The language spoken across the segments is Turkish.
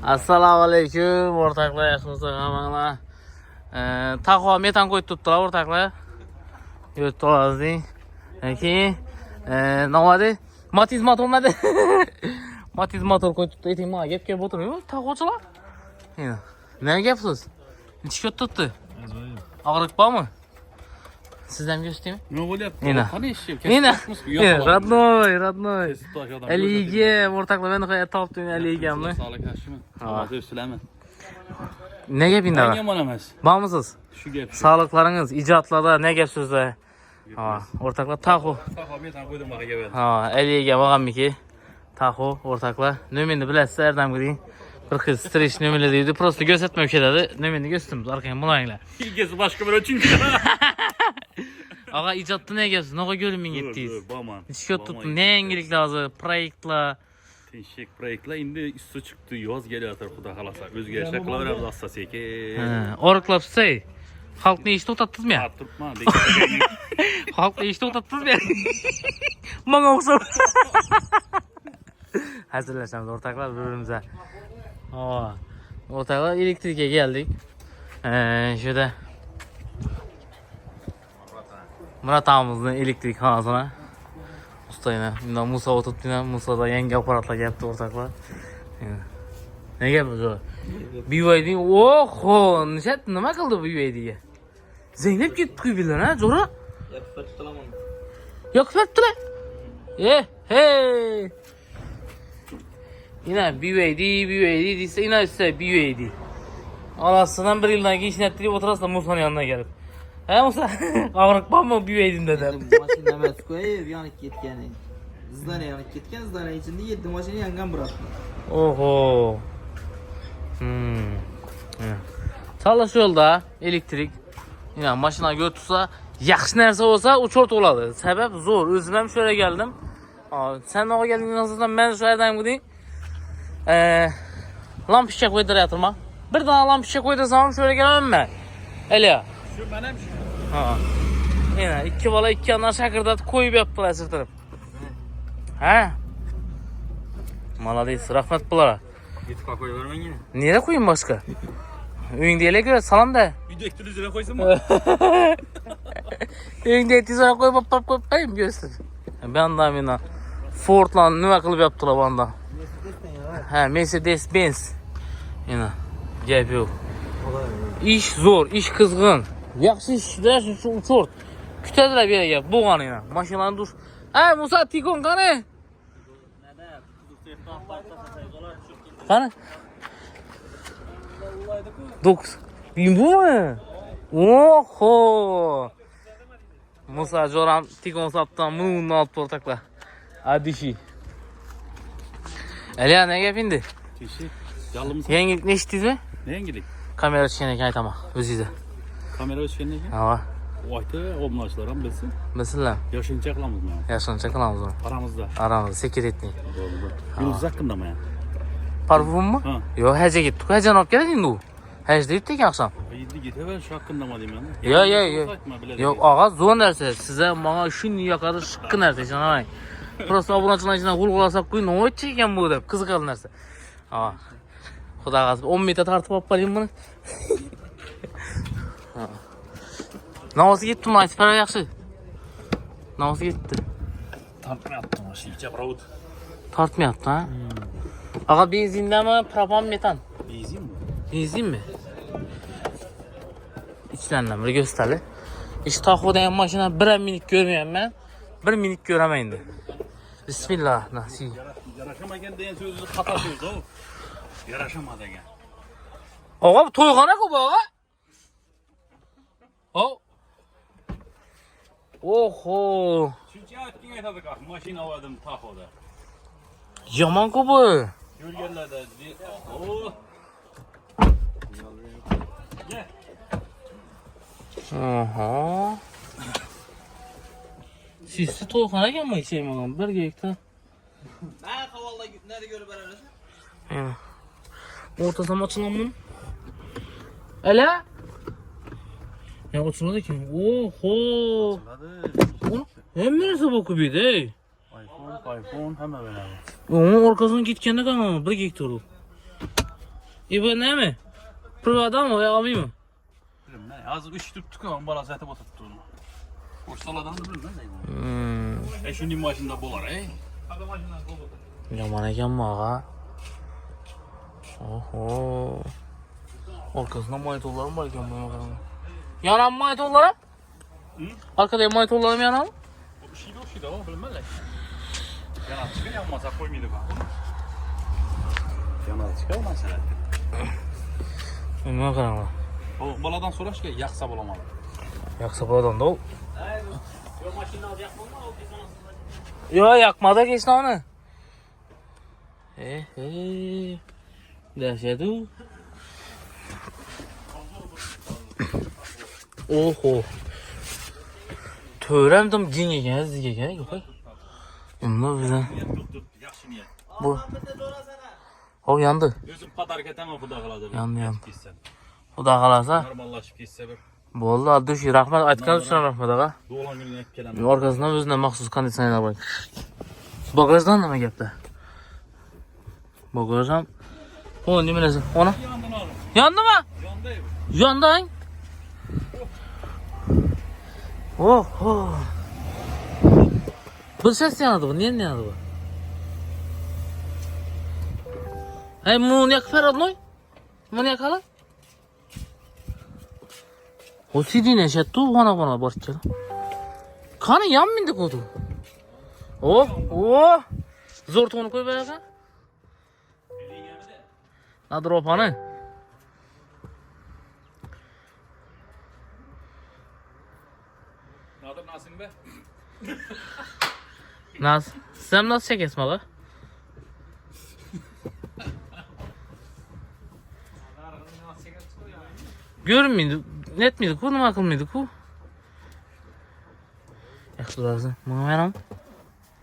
Assalomu alaykum o'rtoqlar, yaxshimisiz hammalar? Taho metan qo'yib turibdilar o'rtoqlar. Yo'q olding. Keyin nomadi Matiz motormadi. Matiz motor qo'yib turibdi. Ayting, menga gap kelib o'tirmi? Tahochilar. Nima gapsiz? Necha ko'p turibdi? Og'riq bormi? Sizdan go'shtimi? Nima bo'lyapti? Qani eshib? Rodnoy. Aliga o'rtoqlar, men nihoyat topdim Aligamni. Sog'liqlashmi? Hozir sizlarmi? Ne gapingda? Men yomon emas. Bormisiz? Shu gap. Sog'liqlaringiz, ijodlarda ne gap so'zlar? O'rtoqlar Taho. Taho metan qo'ydim bag'aga berdim. Aliga borganmiki? Taho o'rtoqlar. Nomerni bilasiz, erdamgiding. Bir qiz stresh nomerli deydi. Prosta ko'rsatmay keladi. Nomerni ko'rsatamiz, orqaga bo'linglar. Igesi boshqa bir uchunki. Ağa ijodda ne gapsiz? Noga ko'rinming etdingiz? Borman. Necha ko'p turibdi? Ne yangiliklar hozir? Proyektlar. Tinchlik proyektlar endi usti chiqdi, yoz kelayotir, xudo xolasa. O'zgarishlar qilaveramiz asta-sekin. Oriqlab tutsak, xalqni ish to'xtatdingizmi? Turibman. Xalqni ish to'xtatdingizmi? Menga o'xshab. Hazırlaşamiz o'rtoqlar bir-birimizga. O'rtoqlar elektrikaga keldik. Şurada Murat ağamızın elektrik xonasına. Ustayına. Bundan Musa oturtdina. Musa'da yangi aparatlar geldi o'rtoqlar. Ne geldi o? BYD. Oho, nima qildi BYD'ga? Zeynep ketdi bilan, ha, Jo'ra? Yoqib beribdilar. Hey. Yine BYD deyse yine ise BYD. Anasından bir yıldan keyin işlettirip oturasın Musa'nın yanına gelip. He Musa, ağırlık var mı BYD'nin dedim. Maşin emas koyup yanıp ketgani. Zdaniya yanıp ketgan, zdaniya içinde 7 maşina yangan bıraktı. Oho. Çalışıyor yolda elektrik. Yine maşına götürse yaxshi narsa olsa uçort oladı. Sebep zor. Özüm hem şöyle geldim. Sen o geldin azından ben şu yerden gideyim. Lampiçe koydur yatırma. Bir daha lampiçe koydursam şöyle gelemem ben. Elia. Şu benim şu. Yine iki bala iki yandan şakırdat koyup yaptılar sırtırıp. He? Maladayız. Rahmet bulara. Git koy vermen yine. Nereye koyayım başka? Öyünde ele göre salam da. Video ekstrüzüne koysun mu? Öyünde etizine koyup koyayım göster. Ben de amina. Ford'la nüve kılıp yaptılar bana. Mercedes-Benz. Yine. Gap yok. İş zor, iş kızgın. Yaxşı işler şu uçort. Kütediler bir yere gel. Bu kanı yine. Maşinadan dur. Musa Tikon kanı. Kanı. 9. Bin bu mu? Oho. Musa Joran Tikon saptan bunu alıp ortakla. Hadi şey. Elia ne yapindi? Tişi. Yalımız. Yengilik ne iştiyiz mi? Ne yengilik? Kamera çiğneki aytama. Özüyde. Kamera öşkenlik. Ha. Oyta olmaçlar bilsin. Mesela. Yaşınca kılamız mı? Yaşanacak kılamız onu. Aramızda. Aramızda seket etmeyin. Doğru. Yıldız hakkında mı ya? Parfüm mu? Ha. Yo hece gittik. Hece nop geldi indi o. Hece deyip tek akşam. Yedi git hemen şu hakkında mı diyeyim yani? Yok ağa zor nerse. Size bana şu yakadı şıkkı nerse. Canay. Prosta abunaçılan içinden kul kulasak koyun. Ne çeken bu deyip. Kızı kalın nerse. Ha. Xuda qalsın 10 metre tartib olib qo'yayım bunu. Navasi ketdi mi? Aytib yaxshi. Navasi ketdi. Tartmayapti mashina, ichaprovod. Tartmayapti, ha? Ağa benzindami, propan, metan? Benzin mi? Benzin mi? İçlaridan biri gösterdi. İşte Taho'dan maşina 1 minut görmeyeyim ben. 1 minut göremeyim de. Bismillah. Nasıl? Yaraşamagan degan so'zni xato so'z o. Yarashamadı degan. Ağa bu to'yxona ku bu ağa. Oho. Shuncha aytding aytadi qaq, mashina oldim Taho'da. Yomon ku bu. Yo'lganlarda Aha. Siz to'yxona ekanmi şeyim 1 gektar. Ben havalda nerede görüp ararız? Ortasam açılan bunu. Ela? Ya açılmadı ki. Oho. Hem neresi boku bir de? iPhone hemen beraber. Onun arkasına gitken de kalmadı. 1 gektar o. İbo ne mi? Provada mı? Alayım mı? Bilmem ne. Az 3 tuttuk ama bana zaten oturttu onu. Koşsalardan da bilmem ne. Şunun başında bolar Yaman eken mi ağa? Oho. Arkasında maytollarım var eken bana bakalım. Yanan maytollarım? Arkada maytollarım yanan mı? O şeyde ama bilmem ne. Yanar çıkar yanmasa koymaydı bak. Yanar çıkar ondan sen. Bilmem bakalım. O baladan sonra şey yaksa bulamadı. Yaksa bu adam da ol. Yok yakmadı geçti onu. Dehşet o. Oho. Töremdim cinge gene zige gene yok. Bunlar bize. Yaxşı niyet. Bu. O yandı. Özüm padar keten o kuda kaladı. Yandı. O da kalasa. Normallaşıp gitse bir. Bu oldu düşü rahmet aytkan üstüne rahmet ağa. Doğulan gününe hep gelen. Arkasından özüne maxsus kondisyoner var. Bagajdan da mı geldi? Bagajdan. O ne bilirsin? Ona? Yandan aldım. Yandı mı? Yandayım. Yandan. Oh oh. Bu ses yandı bu. Niye yandı bu? Hey bunu yak ferad noy? Bunu yakala. O sidine şettu bana barçalı. Kanı yanmındı kodu. Oh oh. Zor tonu koy bayağı. Nadir opanı. Nadir nasılsın be? Nasıl? Sen nasıl çekesin baba? Görünmüyordu. Net miydi ku? Nima qilmaydi ku? Yaxshi durasın. Buna veram.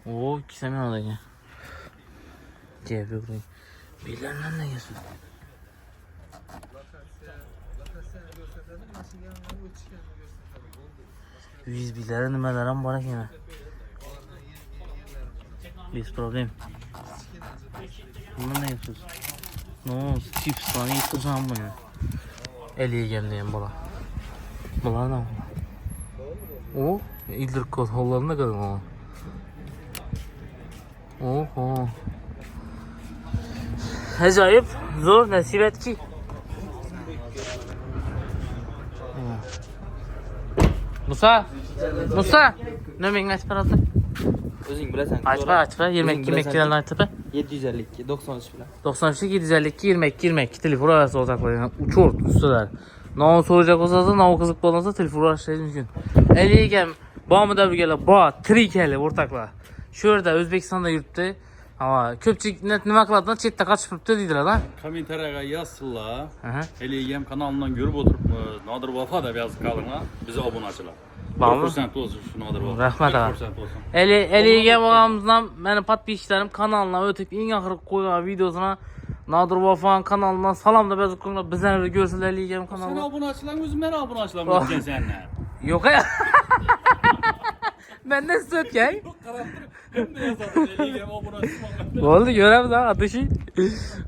Oo, ikkisi men odaga. Jeb yuring. Billardan ne gelsin? Yüz bilları nimalar bor ekan. Без problem. Buna ne yapıyorsun? No, chips falan yiyeceğim bunu. El yegenliyim bula. Bula ne? O, ildir kod hollarına kadar o. Oho. Acayip zor nasip et ki. Musa, ne meng aç parası? O'zing bilasan. Açma, 22 kilodan aytıp. 752 93 bilan. 93 752 22 telefon arası ortaklar. Uçurt üstüler. Ne soracak olsa ne kızık olmasa telefon arası mümkün. Eliyken bağımı da bir gele bağ 3 kele ortaklar. Şurada Özbekistan'da yurttu. Ama köpçük net nima qiladilar chetda qachiqibdi deydilar ha. Kommentariyaga yazsınlar. Aha. Eligem kanalından görüp oturup Nadir Vafa da yazıp kalınlar. Bize obunachilar. Bağımı? 1% olsun şu Nadir Vafa. Rahmet ağa. 1% olsun. Eliga bağımızdan benim patpişlerim kanalına ötüp en ahırı koygan videosuna Nadir Vafa'nın kanalından salam da bezip koygunlar. Bizden de görsünler Eligem Sen kanalına. obunachilan özüm ben obunachilan ötken seninle. Yok ya. Benden söt ya. Hem de yazarım Eligem obunachilan. Oldu göremiz ha atışı.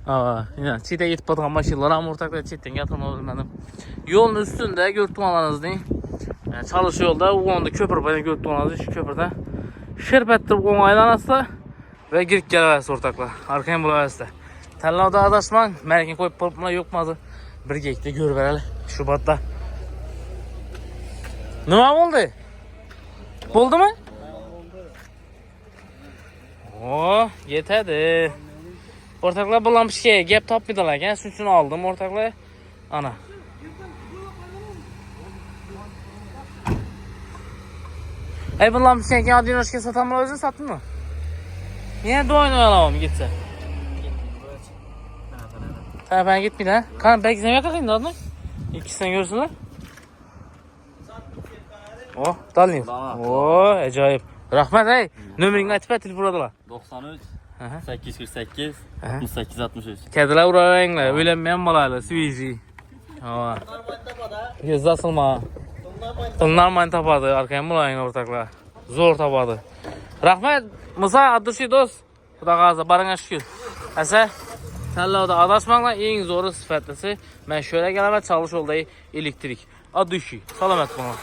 Aa, yine çite yetip batkan maşinlar ama ortaklar çitten yatan olmadım. Yolun üstünde gördüm alanınızı. Yani çalışıyor yolda, o anda köprü payına gördüm alanınızı, şu köprüde. Şerbettir onaylanası ve girip gelemez ortaklar. Arkaya bulamazsa. Tellavda adaşman, Merkin koyup popuna yok mu? Bir gekte gör vereli Şubat'ta. Ne oldu? Oldu mu? Oh, yeterdi. Ortaklar bulan bir şey, gap tapmıydılar. Yani sütünü aldım ortaklar. Ana. Hey bulan bir şey, adını hoşken satamla özün sattın mı? Niye de oyun oyalamam gitse? Tabii ben gitmeyeyim ha. Kan belki zemeye kalkayım da adını. İkisini görsünler. Oh, dalayım. Oh, acayip. Rahmet hey. Nömerini açıp etil buradalar. 93 Aha. 848 Aha. 68 63. Kediler uğrayınlar. Öğlenmeyen balayla. Sivici. Aa. Göz asılma. Bunlar mani tapadı. Arkaya bulayın ortaklar. Zor tapadı. Rahmet. Musa adı şey dost. Bu da gazı. Barına şükür. Ese. Sənlərdə adasmaqla en zoru sifətlisi mən şöyle gələm və çalış oldayı elektrik. Ad düşü. Salamət bana.